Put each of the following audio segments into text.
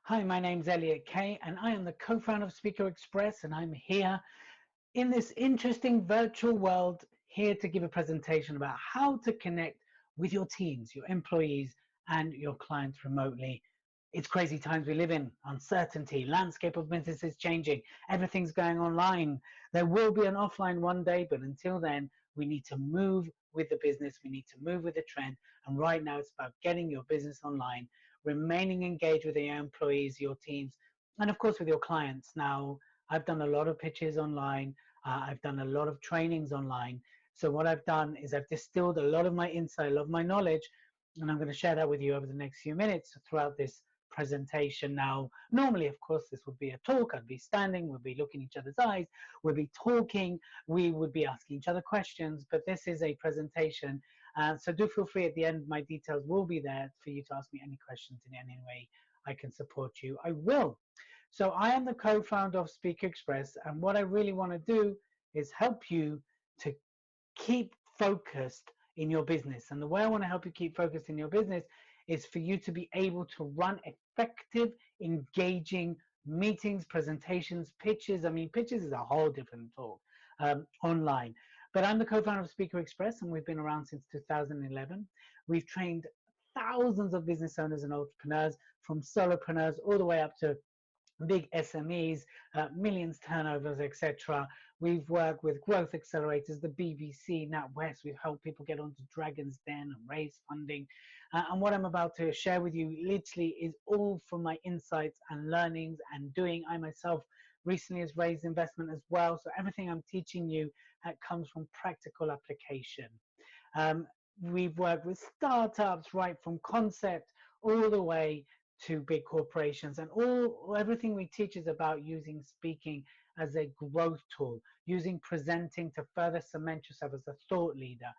Hi, my name's Elliot Kay, and I am the co-founder of Speaker Express, and I'm here in this interesting virtual world here to give a presentation about how to connect with your teams, your employees, and your clients remotely. It's crazy times we live in, uncertainty, landscape of businesses changing, everything's going online. There will be an offline one day, but until then, we need to move with the business, we need to move with the trend, and right now it's about getting your business online, remaining engaged with your employees, your teams, and of course with your clients. Now, I've done a lot of pitches online, I've done a lot of trainings online. So what I've done is I've distilled a lot of my insight, a lot of my knowledge, and I'm going to share that with you over the next few minutes throughout this presentation. Now, normally, of course, this would be a talk. I'd be standing, we'd be looking each other's eyes, we'd be talking, we would be asking each other questions, but this is a presentation. So do feel free at the end, my details will be there for you to ask me any questions in any way I can support you. I will. So I am the co-founder of Speaker Express, and what I really want to do is help you to keep focused in your business. And the way I want to help you keep focused in your business is for you to be able to run effective, engaging meetings, presentations, pitches. I mean, pitches is a whole different talk online. But I'm the co-founder of Speaker Express, and we've been around since 2011. We've trained thousands of business owners and entrepreneurs, from solopreneurs all the way up to big SMEs, millions turnovers, etc. We've worked with growth accelerators, the BBC, NatWest. We've helped people get onto Dragon's Den and raise funding. And what I'm about to share with you literally is all from my insights and learnings and doing. I myself recently has raised investment as well. So everything I'm teaching you comes from practical application. We've worked with startups right from concept all the way to big corporations, and everything we teach is about using speaking as a growth tool, using presenting to further cement yourself as a thought leader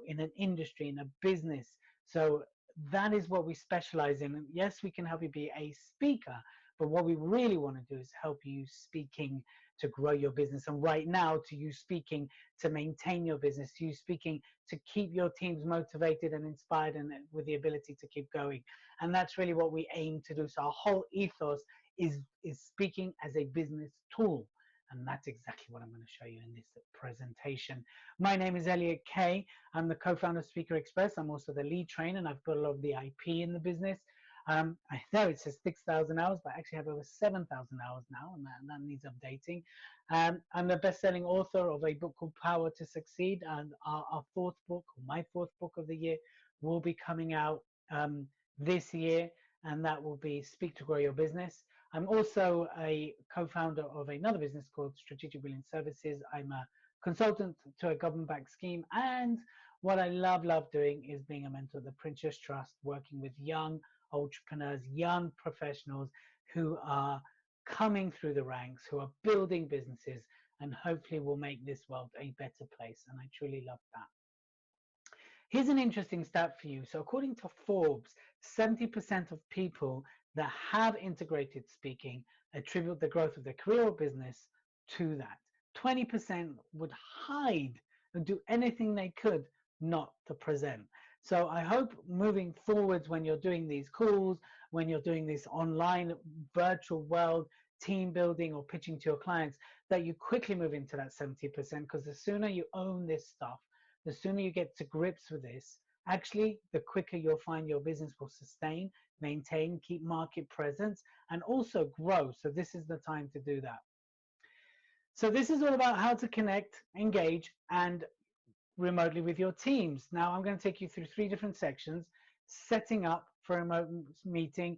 in an industry, in a business. So that is what we specialize in. And yes, we can help you be a speaker, but what we really want to do is help you speaking to grow your business, and right now to use speaking to maintain your business, to use speaking to keep your teams motivated and inspired and with the ability to keep going. And that's really what we aim to do. So our whole ethos is speaking as a business tool. And that's exactly what I'm going to show you in this presentation. My name is Elliot Kay. I'm the co-founder of Speaker Express. I'm also the lead trainer, and I've got a lot of the IP in the business. I know it says 6,000 hours, but I actually have over 7,000 hours now, and that needs updating. I'm the best-selling author of a book called Power to Succeed, and our fourth book, or my fourth book of the year, will be coming out this year, and that will be Speak to Grow Your Business. I'm also a co-founder of another business called Strategic Brilliant Services. I'm a consultant to a government-backed scheme, and what I love doing is being a mentor at the Princess Trust, working with young entrepreneurs, young professionals who are coming through the ranks, who are building businesses, and hopefully will make this world a better place. And I truly love that. Here's an interesting stat for you. So according to Forbes, 70% of people that have integrated speaking attribute the growth of their career or business to that. 20% would hide and do anything they could not to present. So I hope moving forwards, when you're doing these calls, when you're doing this online virtual world, team building or pitching to your clients, that you quickly move into that 70%, because the sooner you own this stuff, the sooner you get to grips with this, actually, the quicker you'll find your business will sustain, maintain, keep market presence, and also grow. So this is the time to do that. So this is all about how to connect, engage, and remotely with your teams. Now I'm going to take you through 3 different sections: setting up for a remote meeting,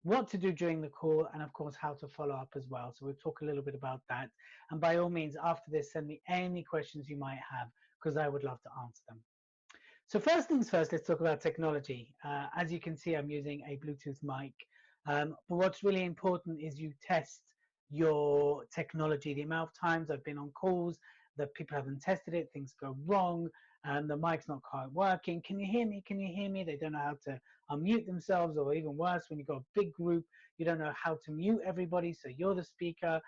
what to do during the call, and of course how to follow up as well. So we'll talk a little bit about that, and by all means after this send me any questions you might have, because I would love to answer them. So first things first, let's talk about technology. As you can see, I'm using a Bluetooth mic, but what's really important is you test your technology. The amount of times I've been on calls that people haven't tested it, things go wrong, and the mic's not quite working. Can you hear me? Can you hear me? They don't know how to unmute themselves, or even worse, when you've got a big group, you don't know how to mute everybody, so you're the speaker.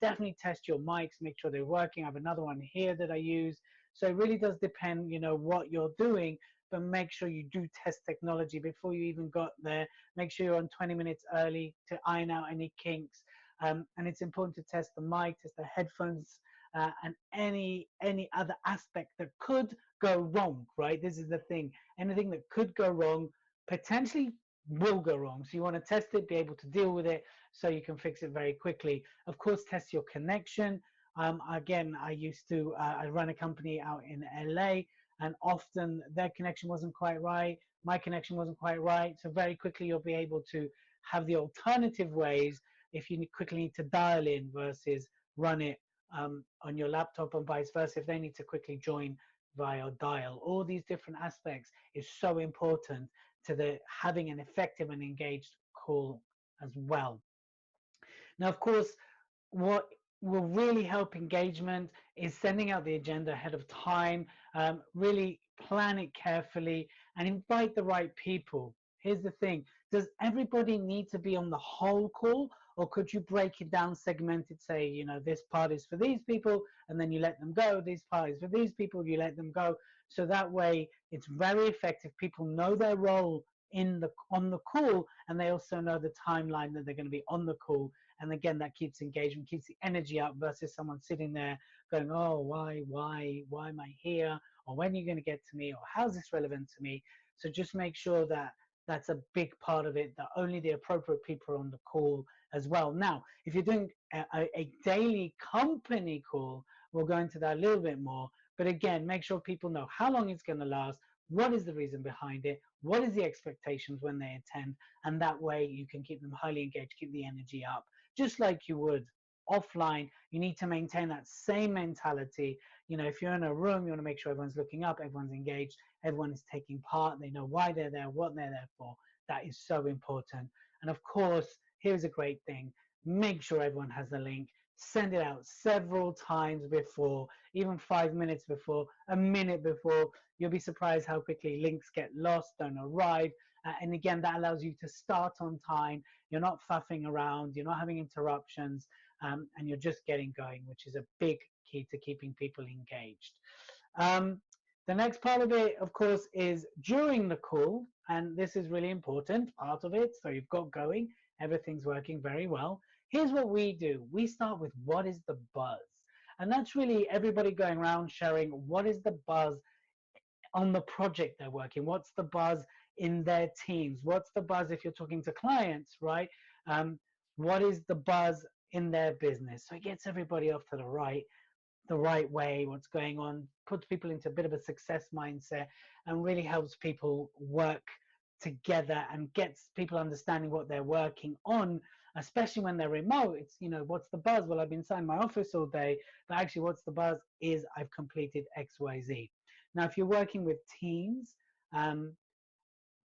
Definitely test your mics, make sure they're working. I have another one here that I use. So it really does depend, what you're doing, but make sure you do test technology before you even got there. Make sure you're on 20 minutes early to iron out any kinks. And it's important to test the mic, test the headphones, and any other aspect that could go wrong, right? This is the thing. Anything that could go wrong potentially will go wrong. So you want to test it, be able to deal with it so you can fix it very quickly. Of course, test your connection. Again, I run a company out in LA, and often their connection wasn't quite right. My connection wasn't quite right. So very quickly you'll be able to have the alternative ways if you quickly need to dial in versus run it on your laptop, and vice versa if they need to quickly join via dial. All these different aspects is so important to the having an effective and engaged call as well. Now, of course, what will really help engagement is sending out the agenda ahead of time, really plan it carefully and invite the right people. Here's the thing, does everybody need to be on the whole call, or could you break it down, segmented, say, this part is for these people and then you let them go, this part is for these people, you let them go. So that way it's very effective. People know their role on the call, and they also know the timeline that they're going to be on the call. And again, that keeps engagement, keeps the energy up, versus someone sitting there going, oh, why am I here? Or when are you going to get to me? Or how's this relevant to me? So just make sure that that's a big part of it, that only the appropriate people are on the call as well. Now, if you're doing a daily company call, we'll go into that a little bit more. But again, make sure people know how long it's going to last, what is the reason behind it, what is the expectations when they attend, and that way you can keep them highly engaged, keep the energy up, just like you would offline. You need to maintain that same mentality. If you're in a room, you want to make sure everyone's looking up, everyone's engaged, everyone is taking part, they know why they're there, what they're there for. That is so important. And of course, here's a great thing, make sure everyone has the link, send it out several times before, even 5 minutes before, a minute before. You'll be surprised how quickly links get lost, don't arrive. And again, that allows you to start on time. You're not faffing around, you're not having interruptions, and you're just getting going, which is a big key to keeping people engaged. The next part of it, of course, is during the call, and this is really important part of it. So you've got going, everything's working very well. Here's what we do. We start with what is the buzz? And that's really everybody going around sharing what is the buzz on the project they're working, what's the buzz in their teams, what's the buzz if you're talking to clients, right? What is the buzz in their business? So it gets everybody off to the right way, what's going on, puts people into a bit of a success mindset, and really helps people work together and gets people understanding what they're working on, especially when they're remote. It's, what's the buzz? Well, I've been inside my office all day, but actually what's the buzz is I've completed XYZ. Now, if you're working with teams,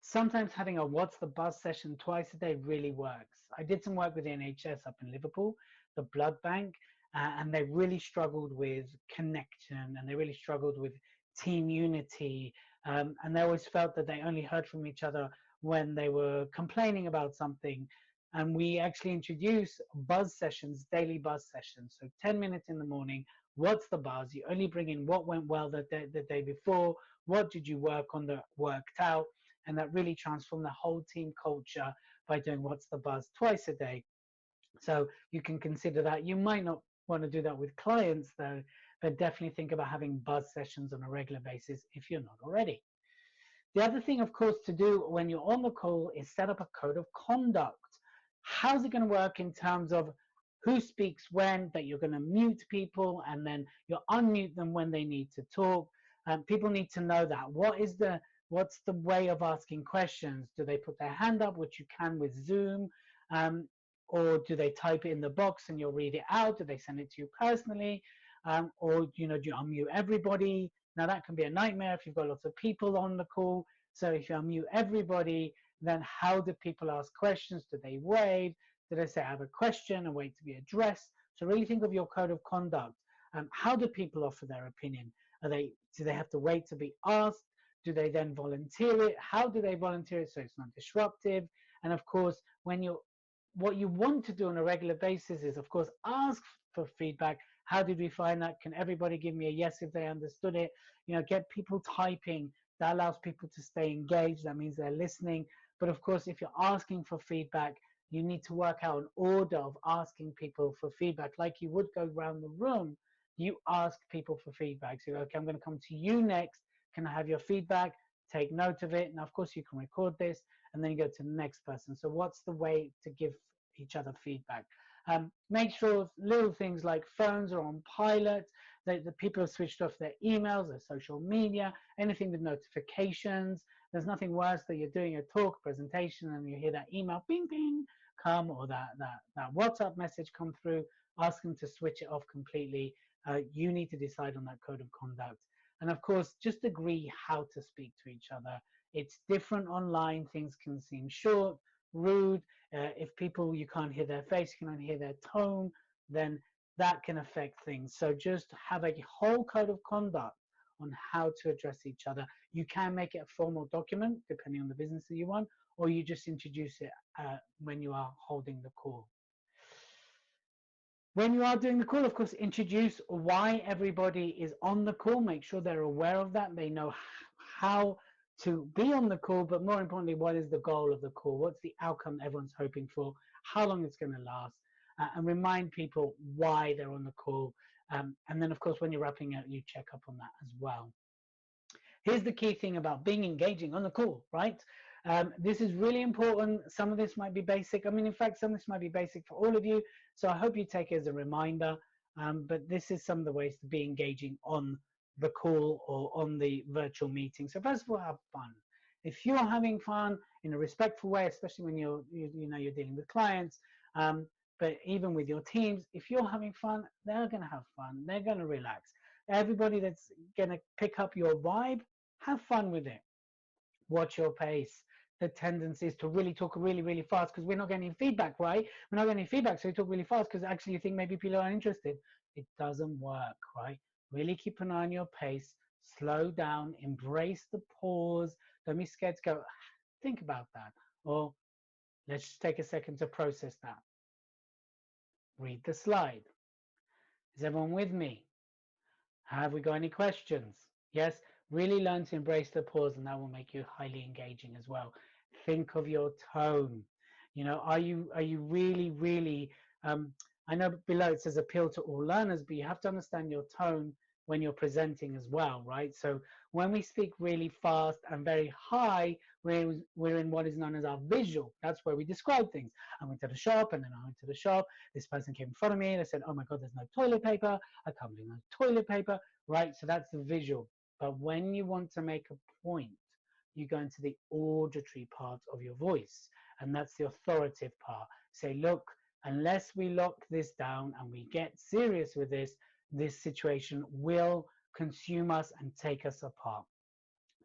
sometimes having a what's the buzz session twice a day really works. I did some work with the NHS up in Liverpool, the blood bank, and they really struggled with connection, and they really struggled with team unity, and they always felt that they only heard from each other when they were complaining about something. And we actually introduced buzz sessions, daily buzz sessions. So 10 minutes in the morning, what's the buzz? You only bring in what went well the day before, what did you work on that worked out, and that really transformed the whole team culture by doing what's the buzz twice a day. So you can consider that. You might not want to do that with clients though, but definitely think about having buzz sessions on a regular basis if you're not already. The other thing, of course, to do when you're on the call is set up a code of conduct. How's it going to work in terms of who speaks when, that you're going to mute people and then you'll unmute them when they need to talk. People need to know that. What's the way of asking questions? Do they put their hand up, which you can with Zoom? Or do they type it in the box and you'll read it out? Do they send it to you personally? Or do you unmute everybody? Now that can be a nightmare if you've got lots of people on the call. So if you unmute everybody, then how do people ask questions? Do they wave? Do they say, I have a question and wait to be addressed? So really think of your code of conduct. How do people offer their opinion? Do they have to wait to be asked? Do they then volunteer it? How do they volunteer it so it's not disruptive? And of course, what you want to do on a regular basis is, of course, ask for feedback, How did we find that? Can everybody give me a yes if they understood it? You know, get people typing. That allows people to stay engaged. That means they're listening. But of course, if you're asking for feedback, you need to work out an order of asking people for feedback. Like you would go around the room, you ask people for feedback. So, okay, I'm going to come to you next. Can I have your feedback? Take note of it. Now, of course, you can record this, and then you go to the next person. So what's the way to give each other feedback? Make sure little things like phones are on pilot, that the people have switched off their emails, their social media, anything with notifications. There's nothing worse than you're doing a talk presentation and you hear that email ping ping come, or that WhatsApp message come through. Ask them to switch it off completely. You need to decide on that code of conduct. And of course, just agree how to speak to each other. It's different online. Things can seem short, rude. If people, you can't hear their face, you can only hear their tone, then that can affect things. So just have a whole code of conduct on how to address each other. You can make it a formal document, depending on the business that you want, or you just introduce it when you are holding the call. When you are doing the call, of course, introduce why everybody is on the call. Make sure they're aware of that. They know how to be on the call, but more importantly, what is the goal of the call? What's the outcome everyone's hoping for? How long it's going to last? And remind people why they're on the call. And then, of course, when you're wrapping up, you check up on that as well. Here's the key thing about being engaging on the call, right? This is really important. Some of this might be basic. I mean, in fact, some of this might be basic for all of you. So I hope you take it as a reminder. But this is some of the ways to be engaging on the call or on the virtual meeting. So first of all, have fun. If you're having fun in a respectful way, especially when you're dealing with clients, but even with your teams, if you're having fun, they're going to have fun. They're going to relax. Everybody that's going to pick up your vibe, have fun with it. Watch your pace. The tendency is to really talk really, really fast because we're not getting feedback, right? We're not getting feedback, so we talk really fast because actually you think maybe people are interested. It doesn't work, right? Really keep an eye on your pace. Slow down. Embrace the pause. Don't be scared to go, think about that. Or let's just take a second to process that. Read the slide. Is everyone with me? Have we got any questions? Yes, really learn to embrace the pause, and that will make you highly engaging as well. Think of your tone. You know, are you really, really, I know below it says appeal to all learners, but you have to understand your tone when you're presenting as well, right? So when we speak really fast and very high, we're in what is known as our visual. That's where we describe things. I went to the shop, and then I went to the shop. This person came in front of me and they said, oh my God, there's no toilet paper. I can't believe no toilet paper, right? So that's the visual. But when you want to make a point, you go into the auditory part of your voice, and that's the authoritative part. Say, look, unless we lock this down and we get serious with this, this situation will consume us and take us apart.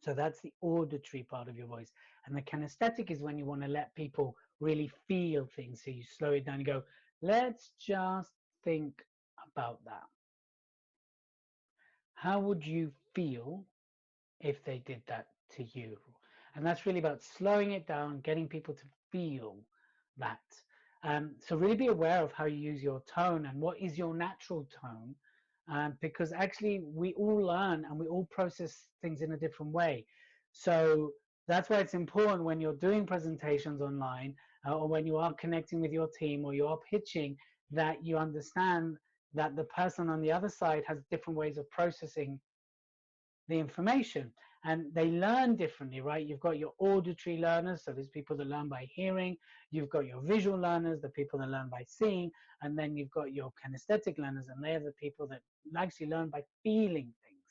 So that's the auditory part of your voice. And the kinesthetic is when you want to let people really feel things. So you slow it down and go, let's just think about that. How would you feel if they did that to you? And that's really about slowing it down, getting people to feel that. So really be aware of how you use your tone and what is your natural tone, because actually we all learn and we all process things in a different way. So that's why it's important when you're doing presentations online or when you are connecting with your team or you are pitching, that you understand that the person on the other side has different ways of processing the information, and they learn differently, right? You've got your auditory learners, so there's people that learn by hearing. You've got your visual learners, the people that learn by seeing, and then you've got your kinesthetic learners, and they're the people that actually learn by feeling things.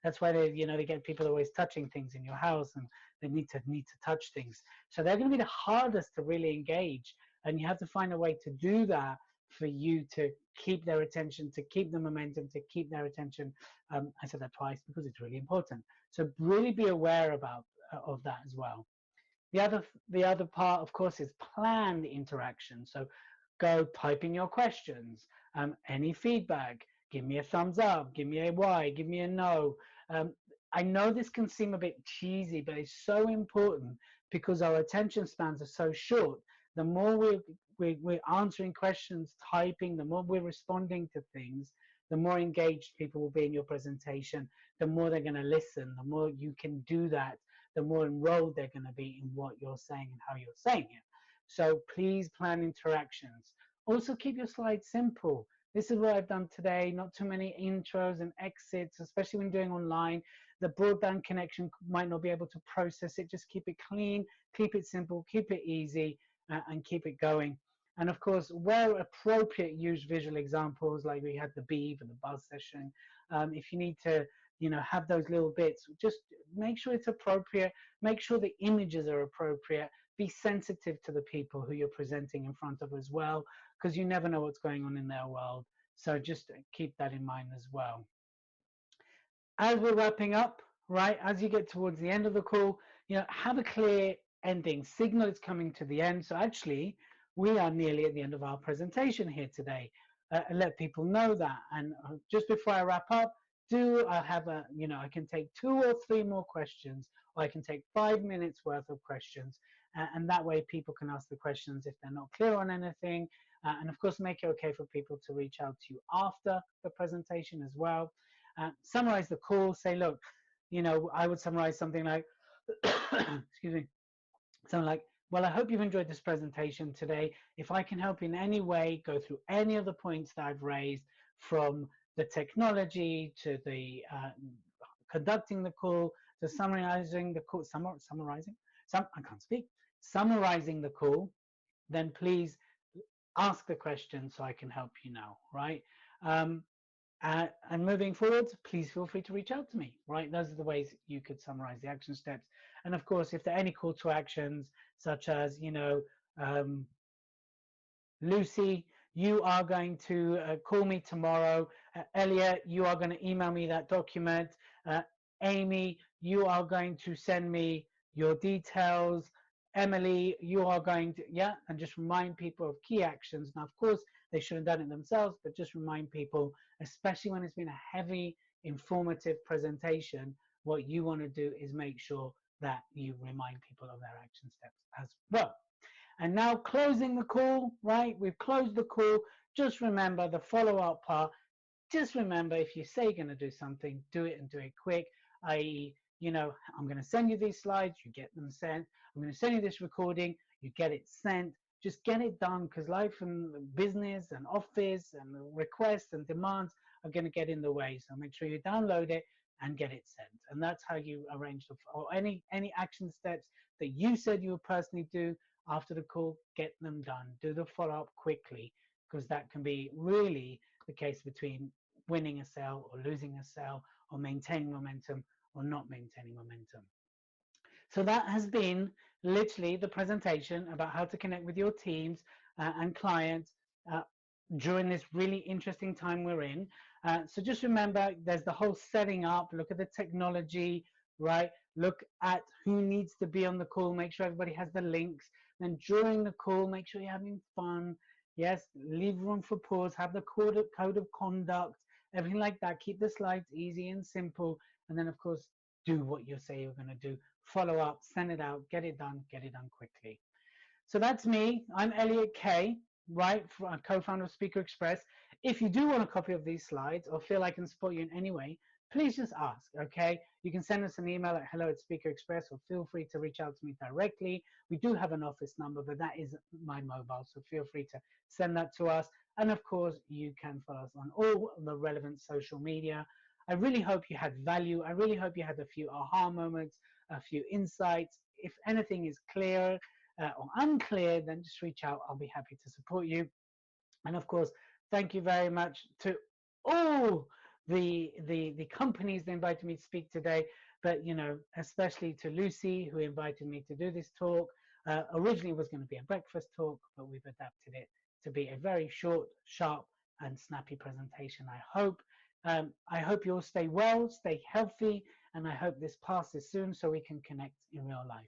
That's why they get people always touching things in your house, and they need to touch things. So they're going to be the hardest to really engage, and you have to find a way to do that for you to keep their attention, to keep the momentum, to keep their attention. I said that twice because it's really important. So really be aware of that as well. The other part, of course, is plan the interaction. So go type in your questions, any feedback, give me a thumbs up, give me a Y, give me a no. I know this can seem a bit cheesy, but it's so important because our attention spans are so short. The more we're answering questions, typing, the more we're responding to things, the more engaged people will be in your presentation, the more they're going to listen, the more you can do that, the more enrolled they're going to be in what you're saying and how you're saying it. So please plan interactions. Also keep your slides simple. This is what I've done today, not too many intros and exits, especially when doing online. The broadband connection might not be able to process it. Just keep it clean, keep it simple, keep it easy, and keep it going. And of course, where appropriate, use visual examples like we had the beeve and the buzz session. If you need to, have those little bits, just make sure it's appropriate, make sure the images are appropriate, be sensitive to the people who you're presenting in front of as well, because you never know what's going on in their world. So just keep that in mind as well. As we're wrapping up, right, as you get towards the end of the call, have a clear ending signal. It's coming to the end. So actually, we are nearly at the end of our presentation here today. Let people know that. And just before I wrap up, I have I can take 2 or 3 more questions, or I can take 5 minutes worth of questions. And that way people can ask the questions if they're not clear on anything. And of course, make it okay for people to reach out to you after the presentation as well. Summarize the call, say, look, I would summarize something like, excuse me, something like, well, I hope you've enjoyed this presentation today. If I can help in any way, go through any of the points that I've raised, from the technology to the conducting the call, to summarizing the call, summarizing the call, then please ask the question so I can help you now, right? And moving forward, please feel free to reach out to me, right? Those are the ways you could summarize the action steps. And of course, if there are any call to actions, such as, Lucy, you are going to call me tomorrow. Elliot, you are going to email me that document. Amy, you are going to send me your details. Emily, you are going to, and just remind people of key actions. Now, of course, they should have done it themselves, but just remind people, especially when it's been a heavy, informative presentation, what you want to do is make sure that you remind people of their action steps as well. And now closing the call, right? We've closed the call. Just remember the follow-up part. Just remember, if you say you're going to do something, do it and do it quick, i.e., I'm going to send you these slides, you get them sent. I'm going to send you this recording, you get it sent. Just get it done, because life and business and office and requests and demands are going to get in the way. So make sure you download it and get it sent. And that's how you arrange or any action steps that you said you would personally do after the call, get them done. Do the follow-up quickly, because that can be really the case between winning a sale or losing a sale, or maintaining momentum or not maintaining momentum. So that has been literally the presentation about how to connect with your teams and clients during this really interesting time we're in. So just remember, there's the whole setting up, look at the technology, right? Look at who needs to be on the call, make sure everybody has the links. Then during the call, make sure you're having fun. Yes, leave room for pause, have the code of conduct, everything like that. Keep the slides easy and simple. And then, of course, do what you say you're going to do. Follow up, send it out, get it done quickly. So that's me. I'm Elliot Kay, right, co-founder of Speaker Express. If you do want a copy of these slides or feel I can support you in any way, please just ask, okay? You can send us an email at hello@speakerexpress, or feel free to reach out to me directly. We do have an office number, but that is my mobile, so feel free to send that to us. And of course, you can follow us on all the relevant social media. I really hope you had value. I really hope you had a few aha moments, a few insights. If anything is clear or unclear, then just reach out. I'll be happy to support you. And of course, thank you very much to all the companies that invited me to speak today, but especially to Lucy, who invited me to do this talk. Originally it was going to be a breakfast talk, but we've adapted it to be a very short, sharp, and snappy presentation. I hope you all stay well, stay healthy, and I hope this passes soon so we can connect in real life.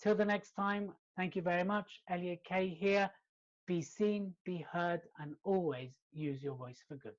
Till the next time, thank you very much. Elliot Kay here. Be seen, be heard, and always use your voice for good.